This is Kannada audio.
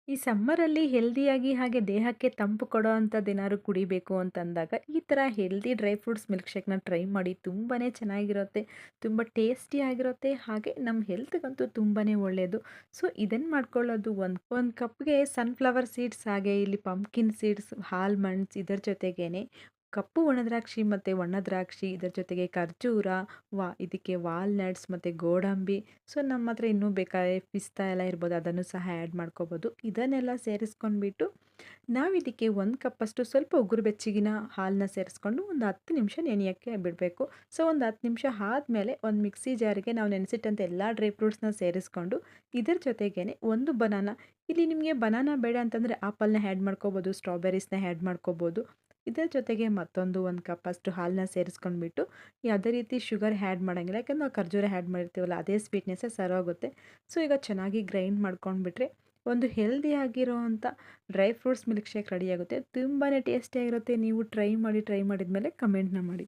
ಈ ಸಮ್ಮರಲ್ಲಿ ಹೆಲ್ದಿಯಾಗಿ ಹಾಗೆ ದೇಹಕ್ಕೆ ತಂಪು ಕೊಡೋ ಅಂಥದ್ದೇನಾದ್ರು ಕುಡಿಬೇಕು ಅಂತಂದಾಗ ಈ ಥರ ಹೆಲ್ದಿ ಡ್ರೈ ಫ್ರೂಟ್ಸ್ ಮಿಲ್ಕ್ ಶೇಕ್‌ನ ಟ್ರೈ ಮಾಡಿ. ತುಂಬಾ ಚೆನ್ನಾಗಿರುತ್ತೆ. ತುಂಬ ಟೇಸ್ಟಿಯಾಗಿರುತ್ತೆ. ಹಾಗೆ ನಮ್ಮ ಹೆಲ್ತ್‌ಗಂತೂ ತುಂಬಾ ಒಳ್ಳೆಯದು. ಸೊ ಇದನ್ನು ಮಾಡ್ಕೊಳ್ಳೋದು ಒಂದು ಕಪ್‌ಗೆ ಸನ್‌ಫ್ಲವರ್ ಸೀಡ್ಸ್ ಹಾಗೆ ಇಲ್ಲಿ ಪಂಪ್ಕಿನ್ ಸೀಡ್ಸ್, ಆಲ್ಮಂಡ್ಸ್ ಇದರ ಜೊತೆಗೇನೆ ಕಪ್ಪು ಒಣದ್ರಾಕ್ಷಿ ಮತ್ತು ಒಣ ದ್ರಾಕ್ಷಿ ಇದರ ಜೊತೆಗೆ ಖರ್ಜೂರ, ಇದಕ್ಕೆ ವಾಲ್‌ನಟ್ಸ್ ಮತ್ತು ಗೋಡಂಬಿ. ಸೊ ನಮ್ಮ ಹತ್ರ ಇನ್ನೂ ಬೇಕಾದ್ರೆ ಪಿಸ್ತಾ ಎಲ್ಲ ಇರ್ಬೋದು, ಅದನ್ನು ಸಹ ಆ್ಯಡ್ ಮಾಡ್ಕೋಬೋದು. ಇದನ್ನೆಲ್ಲ ಸೇರಿಸ್ಕೊಂಡ್ಬಿಟ್ಟು ನಾವಿದಕ್ಕೆ 1 ಕಪ್ಪಷ್ಟು ಸ್ವಲ್ಪ ಉಗುರು ಬೆಚ್ಚಗಿನ ಹಾಲನ್ನ ಸೇರಿಸ್ಕೊಂಡು ಒಂದು 10 ನಿಮಿಷ ನೆನೆಯೋಕ್ಕೆ ಬಿಡಬೇಕು. ಸೊ ಒಂದು 10 ನಿಮಿಷ ಆದಮೇಲೆ ಒಂದು ಮಿಕ್ಸಿ ಜಾರಿಗೆ ನಾವು ನೆನೆಸಿಟ್ಟಂಥ ಎಲ್ಲ ಡ್ರೈ ಫ್ರೂಟ್ಸ್‌ನ ಸೇರಿಸ್ಕೊಂಡು ಇದರ ಜೊತೆಗೇನೆ ಒಂದು ಬನಾನಾ, ಇಲ್ಲಿ ನಿಮಗೆ ಬನಾನಾ ಬೇಡ ಅಂತಂದರೆ ಆಪಲ್‌ನ ಆ್ಯಡ್ ಮಾಡ್ಕೋಬೋದು, ಸ್ಟ್ರಾಬೆರೀಸ್‌ನ ಆ್ಯಡ್ ಮಾಡ್ಕೋಬೋದು. ಇದರ ಜೊತೆಗೆ ಮತ್ತೊಂದು 1 ಕಪ್ಪಷ್ಟು ಹಾಲನ್ನ ಸೇರಿಸ್ಕೊಂಡ್ಬಿಟ್ಟು ಯಾವುದೇ ರೀತಿ ಶುಗರ್ ಆ್ಯಡ್ ಮಾಡೋಂಗಿಲ್ಲ. ಯಾಕಂದ್ರೆ ನಾವು ಖರ್ಜೂರ ಆ್ಯಡ್ ಮಾಡಿರ್ತೀವಲ್ಲ ಅದೇ ಸ್ವೀಟ್ನೆಸ್ಸೇ ಸರ್ವಾಗುತ್ತೆ. ಸೊ ಈಗ ಚೆನ್ನಾಗಿ ಗ್ರೈಂಡ್ ಮಾಡ್ಕೊಂಡ್ಬಿಟ್ರೆ ಒಂದು ಹೆಲ್ದಿ ಆಗಿರೋವಂಥ ಡ್ರೈ ಫ್ರೂಟ್ಸ್ ಮಿಲ್ಕ್ ಶೇಕ್ ರೆಡಿಯಾಗುತ್ತೆ. ತುಂಬಾ ಟೇಸ್ಟಿಯಾಗಿರುತ್ತೆ. ನೀವು ಟ್ರೈ ಮಾಡಿದ ಮೇಲೆ ಕಮೆಂಟ್ನ ಮಾಡಿ.